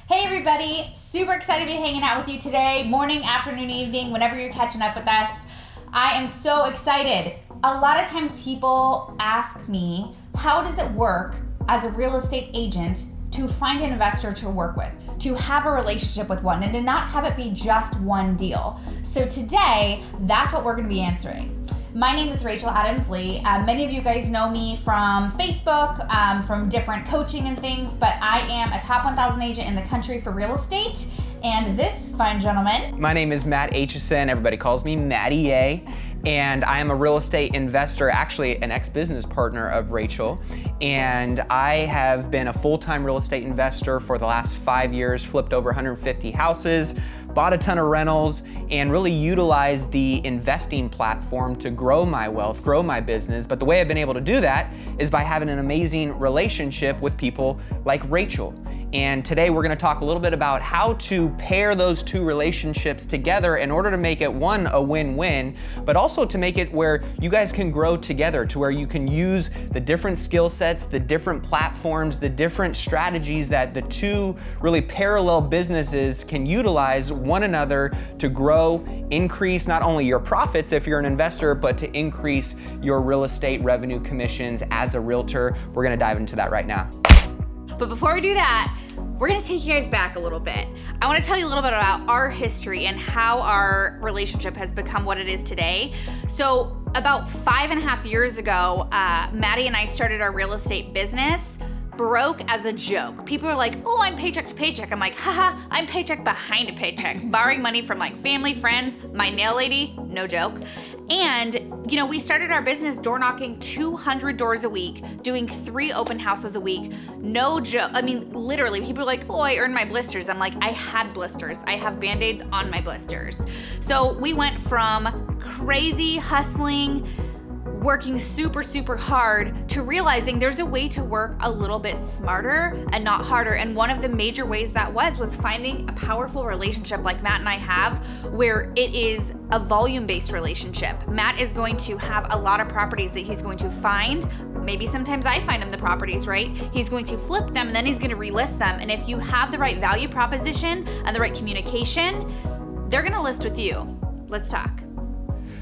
Hey everybody, super excited to be hanging out with you today, morning, afternoon, evening, whenever you're catching up with us. I am so excited. A lot of times people ask me, how does it work as a real estate agent to find an investor to work with, to have a relationship with one, and to not have it be just one deal? So today, that's what we're gonna be answering. My name is Rachel Adams-Lee. Many of you guys know me from Facebook, from different coaching and things, but I am a top 1,000 agent in the country for real estate. And this fine gentleman. My name is Matt Aitchison. Everybody calls me Matty A. And I am a real estate investor, actually an ex-business partner of Rachel. And I have been a full-time real estate investor for the last 5 years, flipped over 150 houses, bought a ton of rentals, and really utilized the investing platform to grow my wealth, grow my business. But the way I've been able to do that is by having an amazing relationship with people like Rachel. And today we're gonna talk a little bit about how to pair those two relationships together in order to make it, one, a win-win, but also to make it where you guys can grow together, to where you can use the different skill sets, the different platforms, the different strategies that the two really parallel businesses can utilize one another to grow, increase not only your profits if you're an investor, but to increase your real estate revenue commissions as a realtor. We're gonna dive into that right now. But before we do that, we're gonna take you guys back a little bit. I wanna tell you a little bit about our history and how our relationship has become what it is today. So about 5.5 years ago, Matty and I started our real estate business, broke as a joke. People are like, oh, I'm paycheck to paycheck. I'm like, haha, I'm paycheck behind a paycheck, borrowing money from like family, friends, my nail lady, no joke. And, you know, we started our business door knocking 200 doors a week, doing 3 open houses a week. No joke. I mean, literally, people are like, oh, I earned my blisters. I'm like, I had blisters. I have Band-Aids on my blisters. So we went from crazy hustling, working super hard, to realizing there's a way to work a little bit smarter and not harder. And one of the major ways that was finding a powerful relationship like Matt and I have, where it is a volume-based relationship. Matt is going to have a lot of properties that he's going to find. Maybe sometimes I find him the properties, right? He's going to flip them and then he's going to relist them. And if you have the right value proposition and the right communication, they're going to list with you. Let's talk.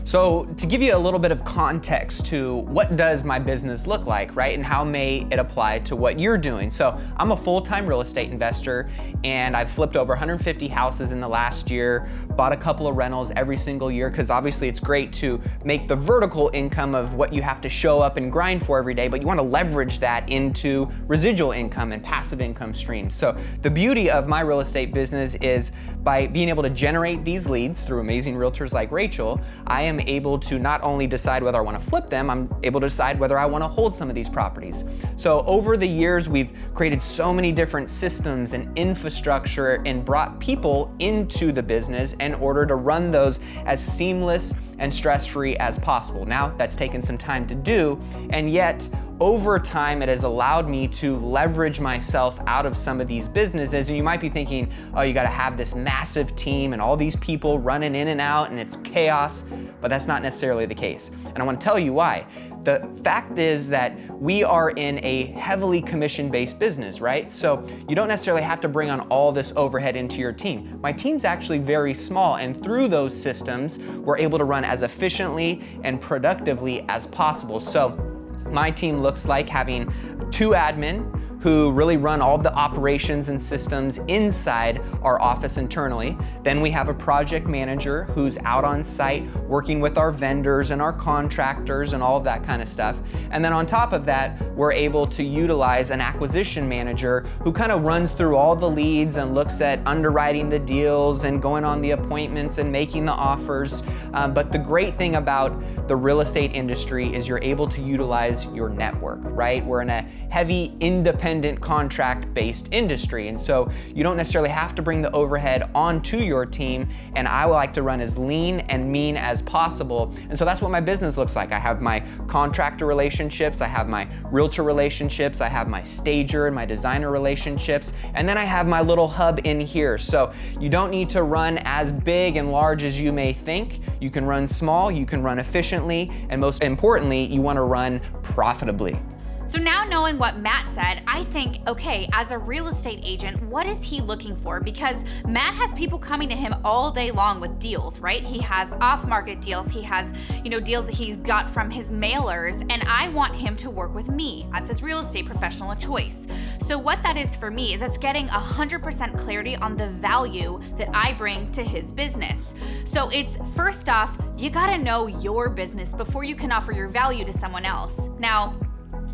So to give you a little bit of context to what does my business look like, right? And how may it apply to what you're doing. So I'm a full-time real estate investor and I've flipped over 150 houses in the last year, bought a couple of rentals every single year, because obviously it's great to make the vertical income of what you have to show up and grind for every day, but you want to leverage that into residual income and passive income streams. So the beauty of my real estate business is by being able to generate these leads through amazing realtors like Rachel, I am able to not only decide whether I want to flip them, I'm able to decide whether I want to hold some of these properties. So over the years, we've created so many different systems and infrastructure and brought people into the business in order to run those as seamless and stress-free as possible. Now, that's taken some time to do, and yet over time, it has allowed me to leverage myself out of some of these businesses. And you might be thinking, oh, you gotta have this massive team and all these people running in and out and it's chaos, but that's not necessarily the case. And I wanna tell you why. The fact is that we are in a heavily commission-based business, right? So you don't necessarily have to bring on all this overhead into your team. My team's actually very small, and through those systems, we're able to run as efficiently and productively as possible. So my team looks like having 2 admin who really run all of the operations and systems inside our office internally. Then we have a project manager who's out on site working with our vendors and our contractors and all of that kind of stuff. And then on top of that, we're able to utilize an acquisition manager who kind of runs through all the leads and looks at underwriting the deals and going on the appointments and making the offers. But the great thing about the real estate industry is you're able to utilize your network, right? We're in a heavy independent contract-based industry, and so you don't necessarily have to bring the overhead onto your team, and I like to run as lean and mean as possible. And so that's what my business looks like. I have my contractor relationships, I have my realtor relationships, I have my stager and my designer relationships, and then I have my little hub in here. So you don't need to run as big and large as you may think. You can run small, you can run efficiently, and most importantly, you want to run profitably. So now knowing what Matt said, I think, okay, as a real estate agent, what is he looking for? Because Matt has people coming to him all day long with deals, right? He has off-market deals. He has, deals that he's got from his mailers, and I want him to work with me as his real estate professional of choice. So what that is for me is it's getting 100% clarity on the value that I bring to his business. So it's, first off, you gotta know your business before you can offer your value to someone else. Now,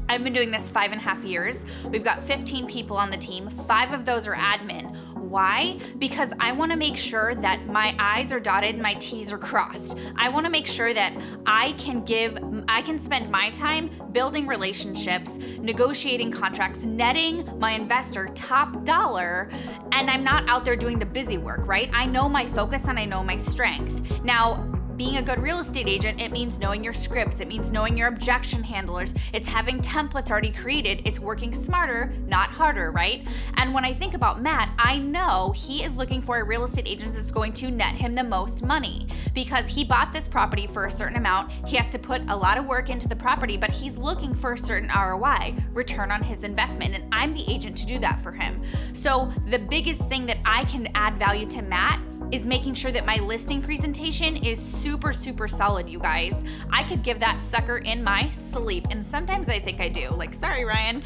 I've been doing this 5.5 years. We've got 15 people on the team. 5 of those are admin. Why? Because I want to make sure that my I's are dotted and my T's are crossed. I want to make sure that I can spend my time building relationships, negotiating contracts, netting my investor top dollar, and I'm not out there doing the busy work, right? I know my focus and I know my strength. Now, being a good real estate agent, it means knowing your scripts, it means knowing your objection handlers, it's having templates already created, it's working smarter, not harder, right? And when I think about Matt, I know he is looking for a real estate agent that's going to net him the most money because he bought this property for a certain amount, he has to put a lot of work into the property, but he's looking for a certain ROI, return on his investment, and I'm the agent to do that for him. So the biggest thing that I can add value to Matt is making sure that my listing presentation is super, super solid, you guys. I could give that sucker in my sleep, and sometimes I think I do. Like, sorry, Ryan.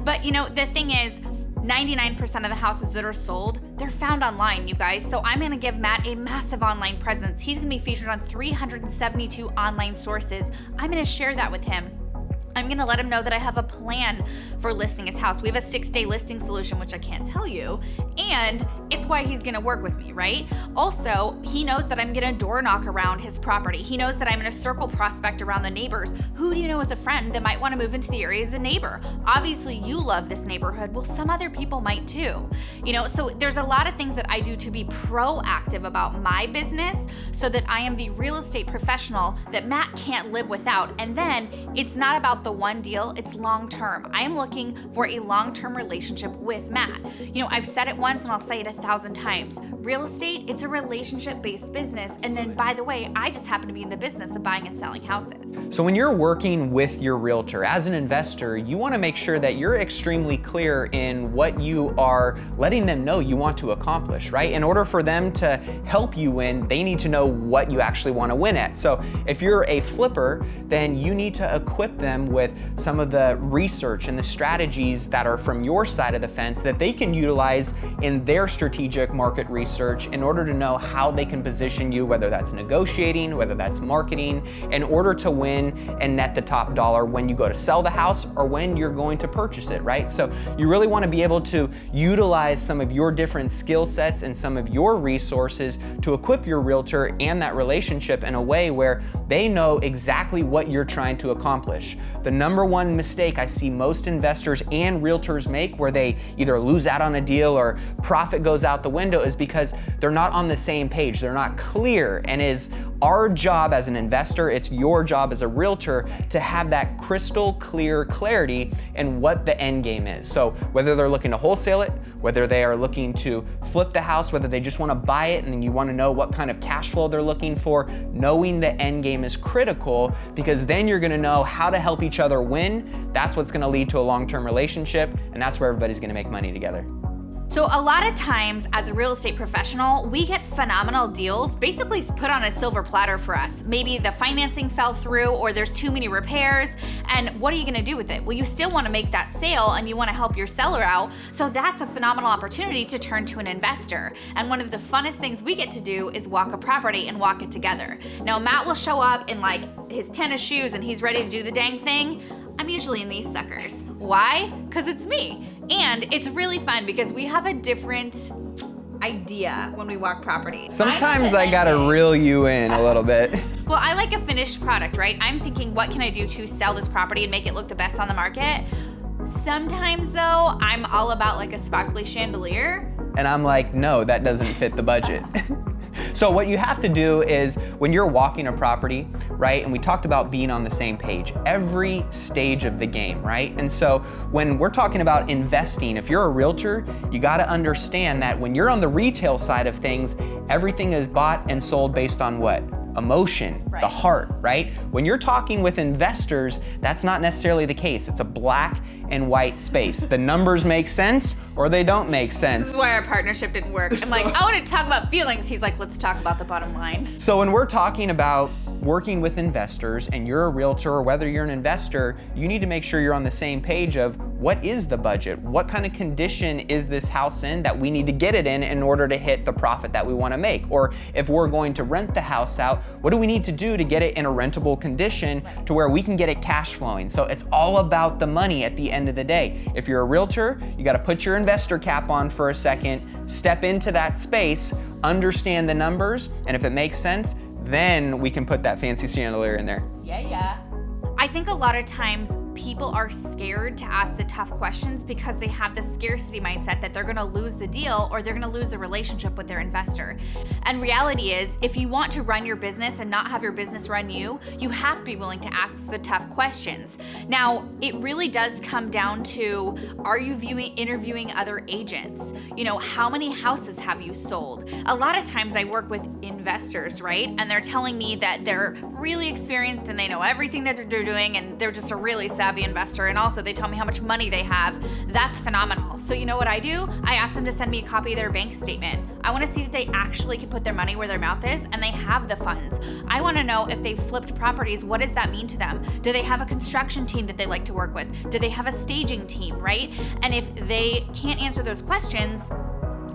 But the thing is, 99% of the houses that are sold, they're found online, you guys. So I'm gonna give Matt a massive online presence. He's gonna be featured on 372 online sources. I'm gonna share that with him. I'm gonna let him know that I have a plan for listing his house. We have a 6-day listing solution, which I can't tell you, and it's why he's gonna work with me, right? Also, he knows that I'm gonna door knock around his property. He knows that I'm gonna circle prospect around the neighbors. Who do you know as a friend that might wanna move into the area as a neighbor? Obviously, you love this neighborhood. Well, some other people might too. So there's a lot of things that I do to be proactive about my business so that I am the real estate professional that Matt can't live without. And then it's not about the one deal, it's long-term. I am looking for a long-term relationship with Matt. I've said it once and I'll say it 1,000 times. Real estate, it's a relationship-based business. And then, by the way, I just happen to be in the business of buying and selling houses. So when you're working with your realtor as an investor, you want to make sure that you're extremely clear in what you are letting them know you want to accomplish, right? In order for them to help you win, they need to know what you actually want to win at. So if you're a flipper, then you need to equip them with some of the research and the strategies that are from your side of the fence that they can utilize in their strategic market research in order to know how they can position you, whether that's negotiating, whether that's marketing, in order to win and net the top dollar when you go to sell the house or when you're going to purchase it, right? So you really want to be able to utilize some of your different skill sets and some of your resources to equip your realtor and that relationship in a way where they know exactly what you're trying to accomplish. The number one mistake I see most investors and realtors make where they either lose out on a deal or profit goes out the window is because they're not on the same page. They're not clear. And is our job as an investor, it's your job as a realtor to have that crystal clear clarity in what the end game is. So whether they're looking to wholesale it, whether they are looking to flip the house, whether they just want to buy it and then you want to know what kind of cash flow they're looking for, knowing the end game is critical because then you're going to know how to help each other win. That's what's going to lead to a long-term relationship, and that's where everybody's going to make money together. So a lot of times as a real estate professional, we get phenomenal deals basically put on a silver platter for us. Maybe the financing fell through or there's too many repairs, and what are you gonna do with it? Well, you still wanna make that sale and you wanna help your seller out, so that's a phenomenal opportunity to turn to an investor. And one of the funnest things we get to do is walk a property and walk it together. Now, Matt will show up in like his tennis shoes and he's ready to do the dang thing. I'm usually in these suckers. Why? Because it's me. And it's really fun because we have a different idea when we walk property. Sometimes I gotta reel you in a little bit. Well, I like a finished product, right? I'm thinking, what can I do to sell this property and make it look the best on the market? Sometimes though, I'm all about like a sparkly chandelier. And I'm like, no, that doesn't fit the budget. So what you have to do is when you're walking a property, right, and we talked about being on the same page, every stage of the game, right? And so when we're talking about investing, if you're a realtor, you got to understand that when you're on the retail side of things, everything is bought and sold based on what? emotion, the heart, right? When you're talking with investors, that's not necessarily the case. It's a black and white space. The numbers make sense or they don't make sense. This is why our partnership didn't work. I'm like, I want to talk about feelings. He's like, let's talk about the bottom line. So when we're talking about working with investors and you're a realtor or whether you're an investor, you need to make sure you're on the same page of what is the budget? What kind of condition is this house in that we need to get it in order to hit the profit that we want to make? Or if we're going to rent the house out, what do we need to do to get it in a rentable condition to where we can get it cash flowing? So it's all about the money at the end of the day. If you're a realtor, you got to put your investor cap on for a second, step into that space, understand the numbers, and if it makes sense, then we can put that fancy chandelier in there. Yeah. I think a lot of times people are scared to ask the tough questions because they have the scarcity mindset that they're gonna lose the deal or they're gonna lose the relationship with their investor. And reality is, if you want to run your business and not have your business run you, you have to be willing to ask the tough questions. Now, it really does come down to, are you interviewing other agents? You know, how many houses have you sold? A lot of times I work with investors, right? And they're telling me that they're really experienced and they know everything that they're doing and they're just a really savvy investor, and also they tell me how much money they have. That's phenomenal. So you know what I do? I ask them to send me a copy of their bank statement. I want to see that they actually can put their money where their mouth is and they have the funds. I want to know if they've flipped properties, what does that mean to them? Do they have a construction team that they like to work with? Do they have a staging team, right? And if they can't answer those questions,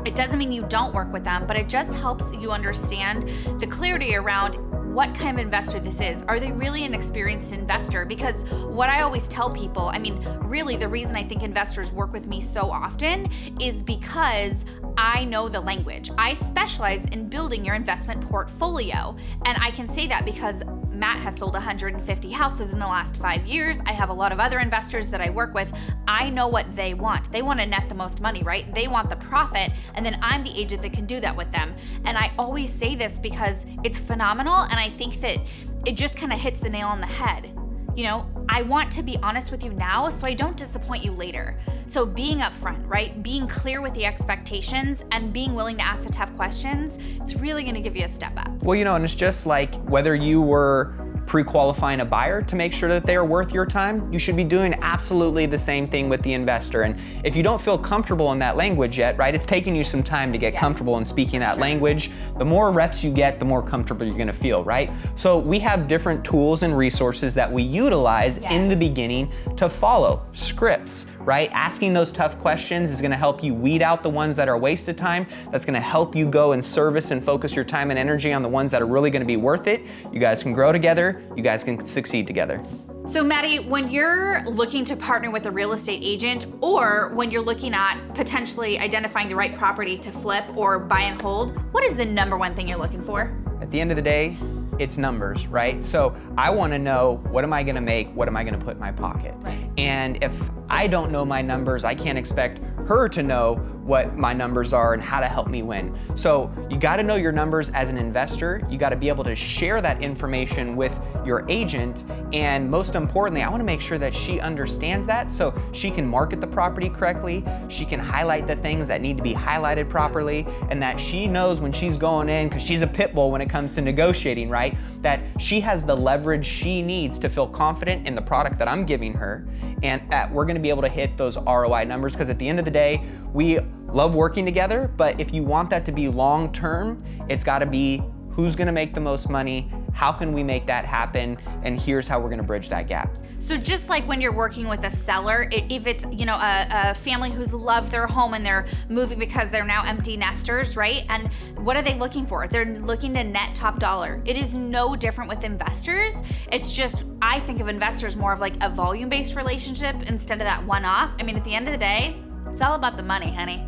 it doesn't mean you don't work with them, but it just helps you understand the clarity around what kind of investor this is. Are they really an experienced investor? Because what I always tell people, I mean, really the reason I think investors work with me so often is because I know the language. I specialize in building your investment portfolio. And I can say that because Matt has sold 150 houses in the last 5 years. I have a lot of other investors that I work with. I know what they want. They want to net the most money, right? They want the profit, and then I'm the agent that can do that with them. And I always say this because it's phenomenal, and I think that it just kind of hits the nail on the head. You know, I want to be honest with you now so I don't disappoint you later. So being upfront, right? Being clear with the expectations and being willing to ask the tough questions, it's really gonna give you a step up. Well, you know, and it's just like whether you were pre-qualifying a buyer to make sure that they are worth your time, you should be doing absolutely the same thing with the investor. And if you don't feel comfortable in that language yet, right, it's taking you some time to get comfortable in speaking that language. The more reps you get, the more comfortable you're gonna feel, right? So we have different tools and resources that we utilize in the beginning to follow scripts, right? Asking those tough questions is gonna help you weed out the ones that are a waste of time. That's gonna help you go and service and focus your time and energy on the ones that are really gonna be worth it. You guys can grow together, you guys can succeed together. So Matty, when you're looking to partner with a real estate agent, or when you're looking at potentially identifying the right property to flip or buy and hold, what is the number one thing you're looking for? At the end of the day, it's numbers, right? So I want to know, what am I going to make? What am I going to put in my pocket? Right. And if I don't know my numbers, I can't expect her to know what my numbers are and how to help me win. So you got to know your numbers as an investor. You got to be able to share that information with your agent. And most importantly, I want to make sure that she understands that so she can market the property correctly. She can highlight the things that need to be highlighted properly, and that she knows when she's going in, because she's a pit bull when it comes to negotiating, right? That she has the leverage she needs to feel confident in the product that I'm giving her, and that we're going to be able to hit those ROI numbers. Because at the end of the day, we love working together, but if you want that to be long term, it's got to be who's going to make the most money, how can we make that happen, and here's how we're going to bridge that gap. So just like when you're working with a seller, if it's, you know, a family who's loved their home and they're moving because they're now empty nesters, right? And what are they looking for? They're looking to net top dollar. It is no different with investors. It's just, I think of investors more of like a volume-based relationship instead of that one-off. I mean, at the end of the day, it's all about the money, honey.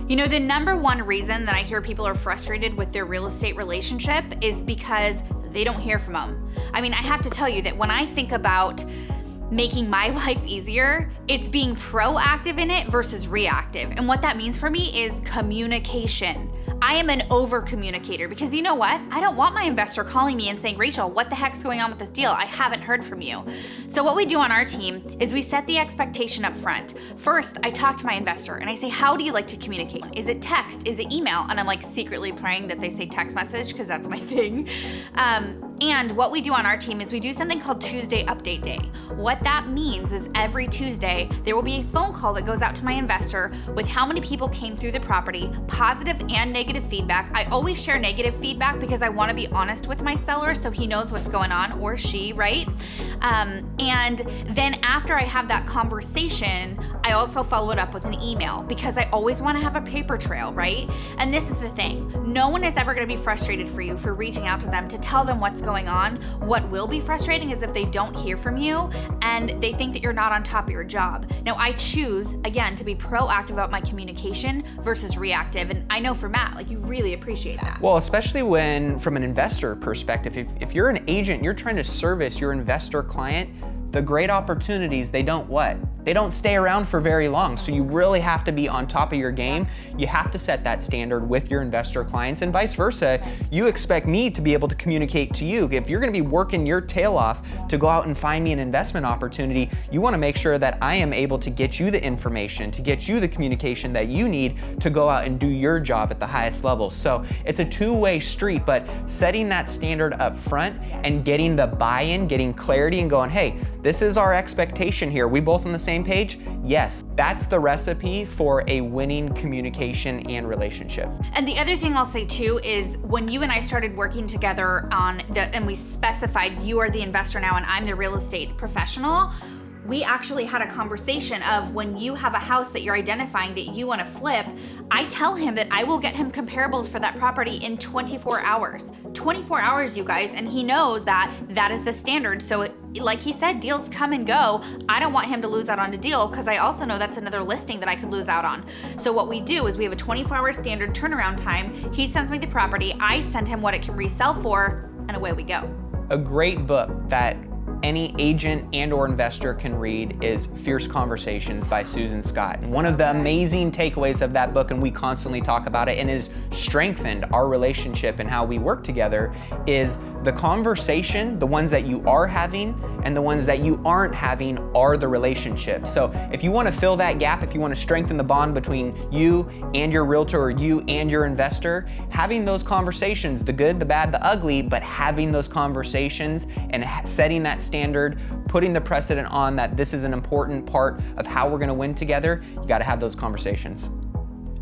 You know, the number one reason that I hear people are frustrated with their real estate relationship is because they don't hear from them. I mean, I have to tell you that when I think about making my life easier, it's being proactive in it versus reactive. And what that means for me is communication. I am an over communicator because you know what? I don't want my investor calling me and saying, Rachel, what the heck's going on with this deal? I haven't heard from you. So what we do on our team is we set the expectation up front. First, I talk to my investor and I say, how do you like to communicate? Is it text? Is it email? And I'm like secretly praying that they say text message because that's my thing. And what we do on our team is we do something called Tuesday Update Day. What that means is every Tuesday, there will be a phone call that goes out to my investor with how many people came through the property, positive and negative feedback. I always share negative feedback because I want to be honest with my seller so he knows what's going on, or she, right? And then after I have that conversation, I also follow it up with an email because I always want to have a paper trail, right? And this is the thing. No one is ever going to be frustrated for you for reaching out to them to tell them what's going on. What will be frustrating is if they don't hear from you and they think that you're not on top of your job. Now, I choose, again, to be proactive about my communication versus reactive. And I know for Matt, like, you really appreciate that. Well, especially when, from an investor perspective, if you're an agent, you're trying to service your investor client, the great opportunities, they don't what? They don't stay around for very long. So you really have to be on top of your game. You have to set that standard with your investor clients, and vice versa. You expect me to be able to communicate to you. If you're gonna be working your tail off to go out and find me an investment opportunity, you wanna make sure that I am able to get you the information, to get you the communication that you need to go out and do your job at the highest level. So it's a two-way street, but setting that standard up front and getting the buy-in, getting clarity and going, hey, this is our expectation here. We both on the same page? Yes, that's the recipe for a winning communication and relationship. And the other thing I'll say too is when you and I started working together and we specified you are the investor now and I'm the real estate professional, we actually had a conversation of when you have a house that you're identifying that you want to flip, I tell him that I will get him comparables for that property in 24 hours. 24 hours, you guys, and he knows that that is the standard. So like he said, deals come and go. I don't want him to lose out on a deal because I also know that's another listing that I could lose out on. So what we do is we have a 24-hour standard turnaround time. He sends me the property, I send him what it can resell for, and away we go. A great book that any agent and or investor can read is Fierce Conversations by Susan Scott. And one of the amazing takeaways of that book, and we constantly talk about it and has strengthened our relationship and how we work together, is the conversation, the ones that you are having and the ones that you aren't having are the relationship. So if you want to fill that gap, if you want to strengthen the bond between you and your realtor or you and your investor, having those conversations, the good, the bad, the ugly, but having those conversations and setting that standard, putting the precedent on that this is an important part of how we're going to win together, you got to have those conversations.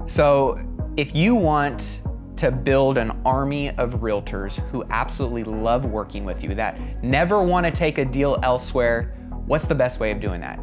So if you want to build an army of realtors who absolutely love working with you, that never want to take a deal elsewhere, what's the best way of doing that?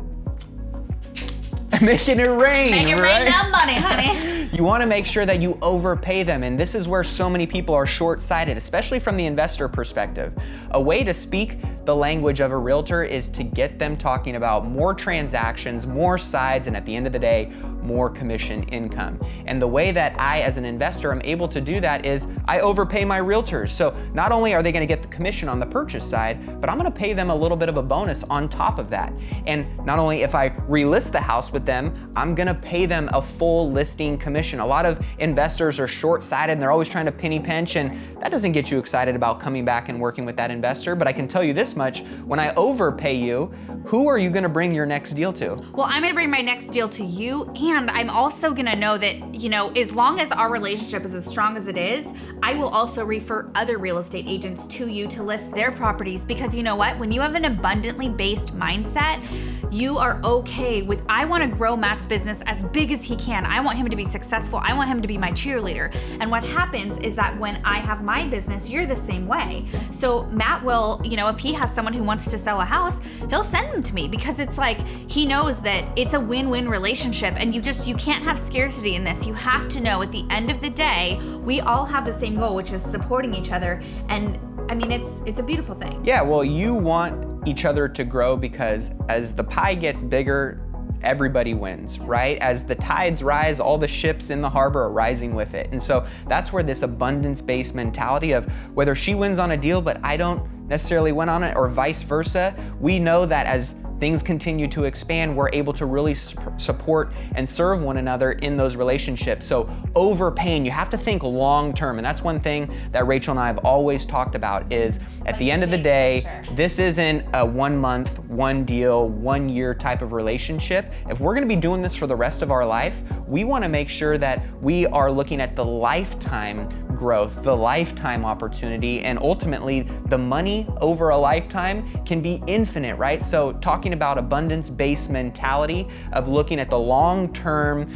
Making it rain, Make it right? rain that money, honey. You want to make sure that you overpay them, and this is where so many people are short-sighted, especially from the investor perspective. A way to speak the language of a realtor is to get them talking about more transactions, more sides, and at the end of the day, more commission income. And the way that I, as an investor, am able to do that is I overpay my realtors. So not only are they going to get the commission on the purchase side, but I'm going to pay them a little bit of a bonus on top of that. And not only if I relist the house with them, I'm going to pay them a full listing commission. A lot of investors are short-sighted and they're always trying to penny pinch, and that doesn't get you excited about coming back and working with that investor. But I can tell you this much, when I overpay you, who are you going to bring your next deal to? Well, I'm going to bring my next deal to you, and I'm also going to know that, you know, as long as our relationship is as strong as it is, I will also refer other real estate agents to you to list their properties, because you know what? When you have an abundantly based mindset, you are okay with, I want to grow Matt's business as big as he can. I want him to be successful. I want him to be my cheerleader. And what happens is that when I have my business, you're the same way. So Matt will, you know, if he has someone who wants to sell a house, he'll send them to me, because it's like, he knows that it's a win-win relationship, and you can't have scarcity in this. You have to know at the end of the day, we all have the same goal, which is supporting each other. And I mean, it's a beautiful thing. Yeah, well, you want each other to grow, because as the pie gets bigger, everybody wins, right? As the tides rise, all the ships in the harbor are rising with it. And so that's where this abundance-based mentality of whether she wins on a deal, but I don't necessarily win on it, or vice versa, we know that as things continue to expand, we're able to really support and serve one another in those relationships. So overpaying, you have to think long term. And that's one thing that Rachel and I have always talked about is at the end of the day, this isn't a 1 month, one deal, 1 year type of relationship. If we're gonna be doing this for the rest of our life, we wanna make sure that we are looking at the lifetime growth, the lifetime opportunity, and ultimately the money over a lifetime can be infinite, right? So talking about abundance-based mentality of looking at the long-term,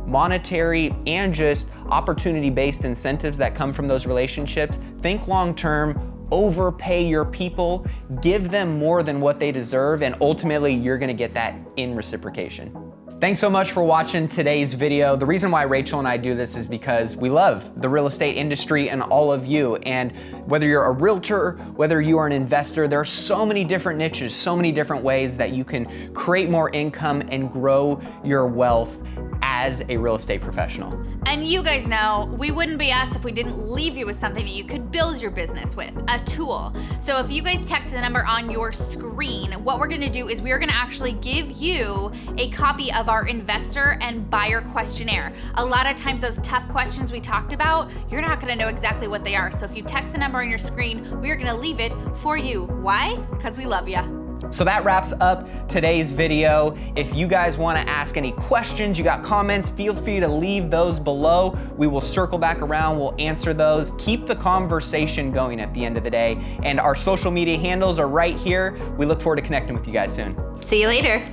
monetary and just opportunity-based incentives that come from those relationships. Think long-term, overpay your people, give them more than what they deserve, and ultimately you're gonna get that in reciprocation. Thanks so much for watching today's video. The reason why Rachel and I do this is because we love the real estate industry and all of you. And whether you're a realtor, whether you are an investor, there are so many different niches, so many different ways that you can create more income and grow your wealth as a real estate professional. And you guys know, we wouldn't be us if we didn't leave you with something that you could build your business with, a tool. So if you guys text the number on your screen, what we're gonna do is we're gonna actually give you a copy of our investor and buyer questionnaire. A lot of times those tough questions we talked about, you're not gonna know exactly what they are. So if you text the number on your screen, we're gonna leave it for you. Why? Because we love you. So that wraps up today's video. If you guys want to ask any questions, you got comments, feel free to leave those below. We will circle back around, we'll answer those. Keep the conversation going at the end of the day. And our social media handles are right here. We look forward to connecting with you guys soon. See you later.